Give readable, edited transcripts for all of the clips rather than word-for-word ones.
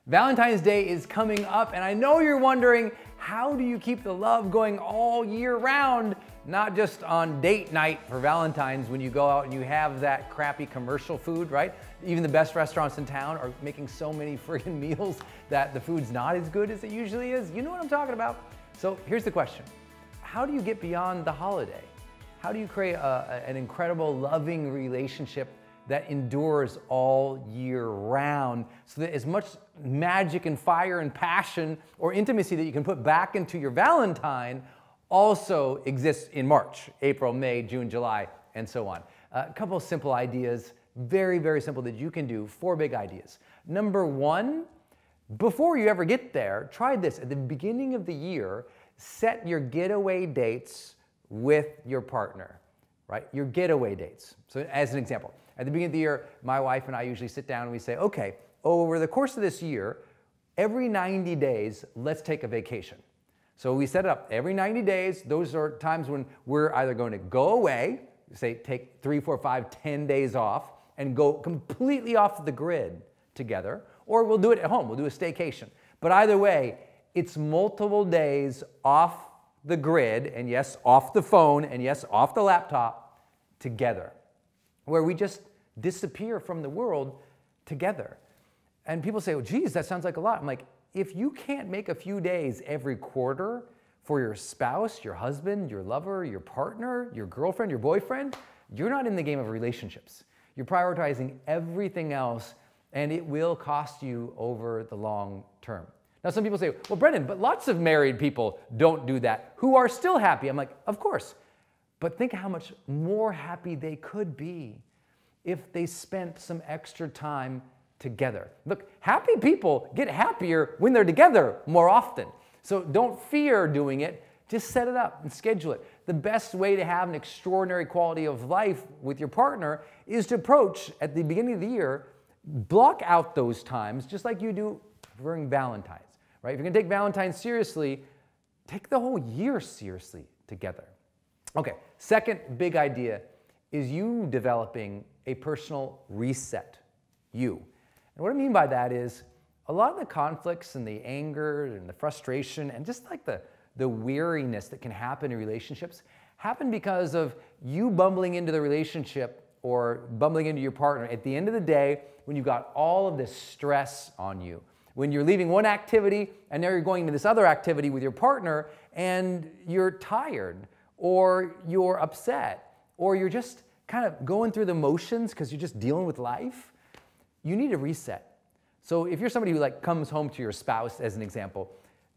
Valentine's Day is coming up, and I know you're wondering, how do you keep the love going all year round, not just on date night for Valentine's when you go out and you have that crappy commercial food, right? Even the best restaurants in town are making so many friggin' meals that the food's not as good as it usually is. You know what I'm talking about? So here's the question. How do you get beyond the holiday? How do you create an incredible, loving relationship that endures all year round, so that as much magic and fire and passion or intimacy that you can put back into your Valentine also exists in March, April, May, June, July, and so on? A couple of simple ideas, very, very simple, that you can do. 4 big ideas. Number 1, before you ever get there, try this. At the beginning of the year, set your getaway dates with your partner, right? Your getaway dates. So as an example, at the beginning of the year, my wife and I usually sit down and we say, okay, over the course of this year, every 90 days, let's take a vacation. So we set it up every 90 days. Those are times when we're either going to go away, say take 3, 4, 5, 10 days off and go completely off the grid together, or we'll do it at home. We'll do a staycation. But either way, it's multiple days off the grid, and yes, off the phone, and yes, off the laptop together, where we just disappear from the world together. And people say, well, geez, that sounds like a lot. I'm like, if you can't make a few days every quarter for your spouse, your husband, your lover, your partner, your girlfriend, your boyfriend, you're not in the game of relationships. You're prioritizing everything else, and it will cost you over the long term. Now, some people say, well, Brendon, but lots of married people don't do that, who are still happy. I'm like, of course. But think how much more happy they could be if they spent some extra time together. Look, happy people get happier when they're together more often. So don't fear doing it. Just set it up and schedule it. The best way to have an extraordinary quality of life with your partner is to approach at the beginning of the year, block out those times just like you do during Valentine's, right? If you're gonna take Valentine's seriously, take the whole year seriously together. Okay, second big idea is you developing a personal reset, you. And what I mean by that is a lot of the conflicts and the anger and the frustration and just like the weariness that can happen in relationships happen because of you bumbling into the relationship or bumbling into your partner at the end of the day when you've got all of this stress on you. When you're leaving one activity and now you're going to this other activity with your partner and you're tired, or you're upset, or you're just kind of going through the motions because you're just dealing with life, you need a reset. So if you're somebody who like comes home to your spouse, as an example,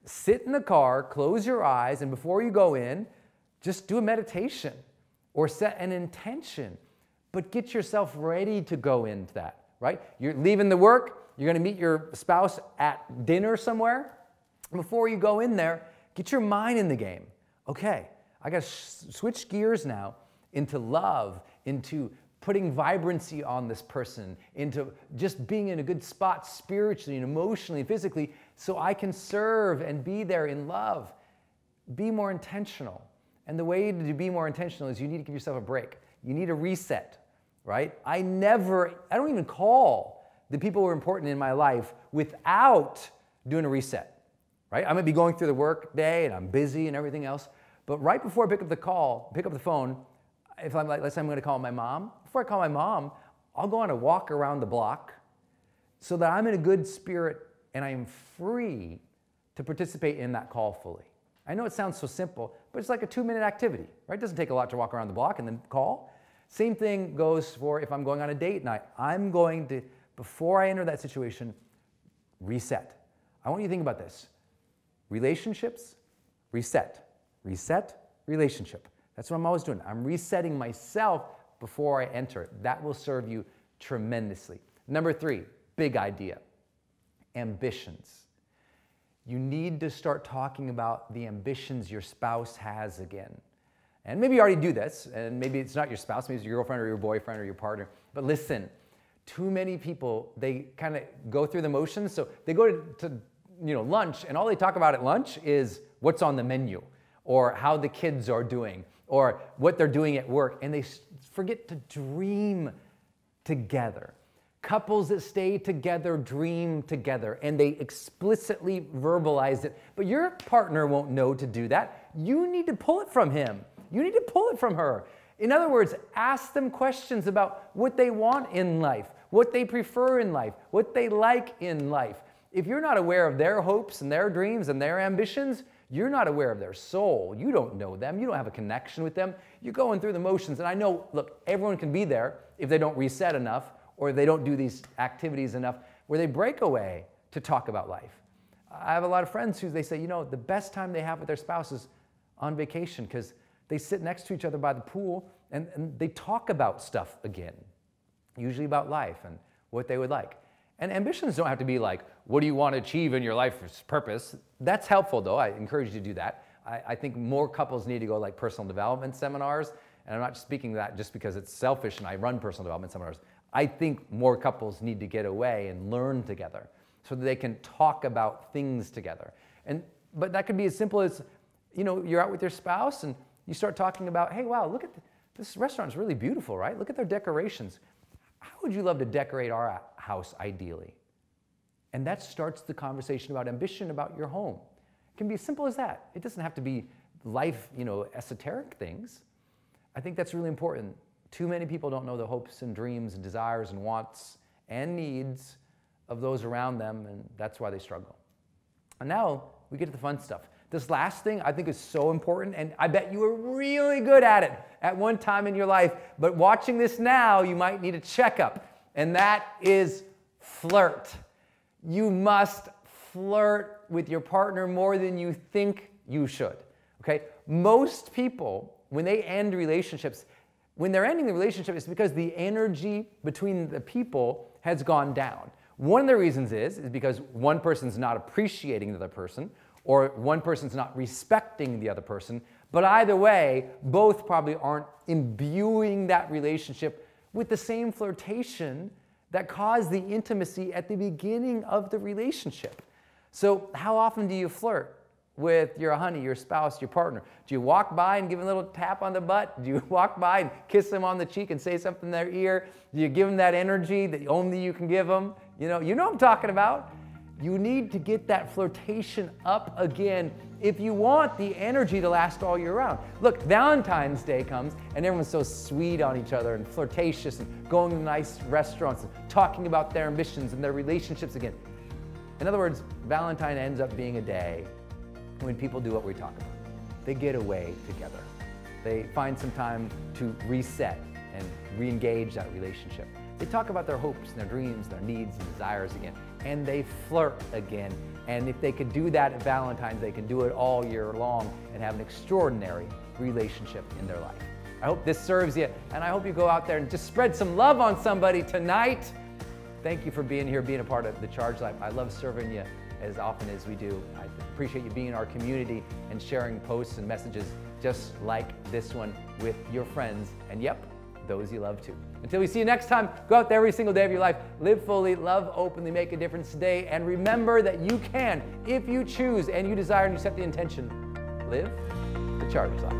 sit in the car, close your eyes, and before you go in, just do a meditation or set an intention, but get yourself ready to go into that, right? You're leaving the work, you're gonna meet your spouse at dinner somewhere. Before you go in there, get your mind in the game. Okay, I gotta switch gears now into love, into putting vibrancy on this person, into just being in a good spot spiritually and emotionally and physically so I can serve and be there in love. Be more intentional. And the way to be more intentional is you need to give yourself a break. You need a reset, right? I don't even call the people who are important in my life without doing a reset, right? I might be going through the work day and I'm busy and everything else, but right before I pick up the phone, if I'm like, let's say I'm gonna call my mom, before I call my mom, I'll go on a walk around the block so that I'm in a good spirit and I am free to participate in that call fully. I know it sounds so simple, but it's like a 2-minute activity, right? It doesn't take a lot to walk around the block and then call. Same thing goes for if I'm going on a date night. I'm going to, before I enter that situation, reset. I want you to think about this. Relationships, reset. Reset, relationship. That's what I'm always doing. I'm resetting myself before I enter. That will serve you tremendously. Number 3, big idea, ambitions. You need to start talking about the ambitions your spouse has again. And maybe you already do this, and maybe it's not your spouse, maybe it's your girlfriend or your boyfriend or your partner. But listen, too many people, they kind of go through the motions. So they go to lunch, and all they talk about at lunch is what's on the menu, or how the kids are doing, or what they're doing at work, and they forget to dream together. Couples that stay together dream together, and they explicitly verbalize it. But your partner won't know to do that. You need to pull it from him. You need to pull it from her. In other words, ask them questions about what they want in life, what they prefer in life, what they like in life. If you're not aware of their hopes and their dreams and their ambitions, you're not aware of their soul. You don't know them. You don't have a connection with them. You're going through the motions. And I know, look, everyone can be there if they don't reset enough, or they don't do these activities enough where they break away to talk about life. I have a lot of friends who they say, you know, the best time they have with their spouse is on vacation, because they sit next to each other by the pool and they talk about stuff again, usually about life and what they would like. And ambitions don't have to be like, what do you want to achieve in your life's purpose? That's helpful though. I encourage you to do that. I think more couples need to go like personal development seminars. And I'm not speaking that just because it's selfish and I run personal development seminars. I think more couples need to get away and learn together so that they can talk about things together. But that could be as simple as, you know, you're out with your spouse and you start talking about, hey, wow, look at this restaurant is really beautiful, right? Look at their decorations. How would you love to decorate our house ideally? And that starts the conversation about ambition, about your home. It can be as simple as that. It doesn't have to be life, you know, esoteric things. I think that's really important. Too many people don't know the hopes and dreams and desires and wants and needs of those around them, and that's why they struggle. And now we get to the fun stuff. This last thing I think is so important, and I bet you were really good at it at one time in your life, but watching this now, you might need a checkup, and that is flirt. You must flirt with your partner more than you think you should, okay? Most people, when they end relationships, when they're ending the relationship, it's because the energy between the people has gone down. One of the reasons is because one person's not appreciating the other person, or one person's not respecting the other person. But either way, both probably aren't imbuing that relationship with the same flirtation that caused the intimacy at the beginning of the relationship. So how often do you flirt with your honey, your spouse, your partner? Do you walk by and give them a little tap on the butt? Do you walk by and kiss them on the cheek and say something in their ear? Do you give them that energy that only you can give them? You know what I'm talking about. You need to get that flirtation up again if you want the energy to last all year round. Look, Valentine's Day comes and everyone's so sweet on each other and flirtatious and going to nice restaurants and talking about their ambitions and their relationships again. In other words, Valentine ends up being a day when people do what we talk about. They get away together. They find some time to reset and re-engage that relationship. They talk about their hopes and their dreams, their needs and desires again, and they flirt again. And if they could do that at Valentine's, they can do it all year long and have an extraordinary relationship in their life. I hope this serves you, and I hope you go out there and just spread some love on somebody tonight. Thank you for being here, being a part of the Charged Life. I love serving you as often as we do. I appreciate you being in our community and sharing posts and messages just like this one with your friends, and yep, those you love too. Until we see you next time, go out there every single day of your life, live fully, love openly, make a difference today, and remember that you can, if you choose and you desire and you set the intention, live the Charged Life.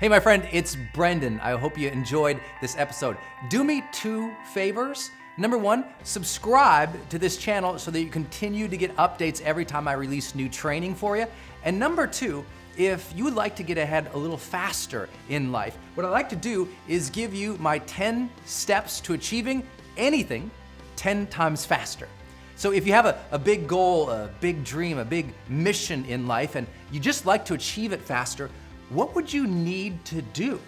Hey my friend, it's Brendon. I hope you enjoyed this episode. Do me 2 favors. Number 1, subscribe to this channel so that you continue to get updates every time I release new training for you. And number 2, if you would like to get ahead a little faster in life, what I like to do is give you my 10 steps to achieving anything 10 times faster. So if you have a big goal, a big dream, a big mission in life, and you just like to achieve it faster, what would you need to do?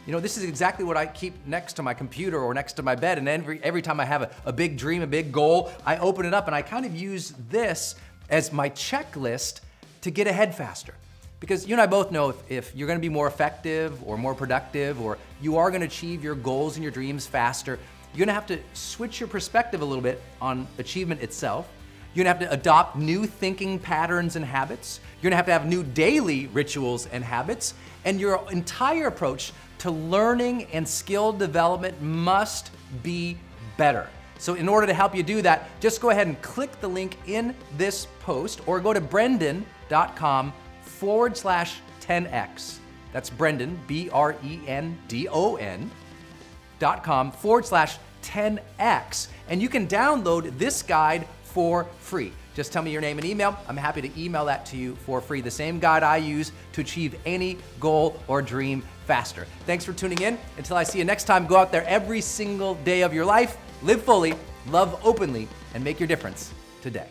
You know, this is exactly what I keep next to my computer or next to my bed, and every time I have a big dream, a big goal, I open it up and I kind of use this as my checklist to get ahead faster. Because you and I both know if you're gonna be more effective or more productive, or you are gonna achieve your goals and your dreams faster, you're gonna have to switch your perspective a little bit on achievement itself. You're gonna have to adopt new thinking patterns and habits. You're gonna have new daily rituals and habits, and your entire approach to learning and skill development must be better. So in order to help you do that, just go ahead and click the link in this post or go to brendon.com/10x. That's Brendon, BRENDON.com/10X. And you can download this guide for free. Just tell me your name and email. I'm happy to email that to you for free. The same guide I use to achieve any goal or dream faster. Thanks for tuning in. Until I see you next time, go out there every single day of your life, live fully, love openly, and make your difference today.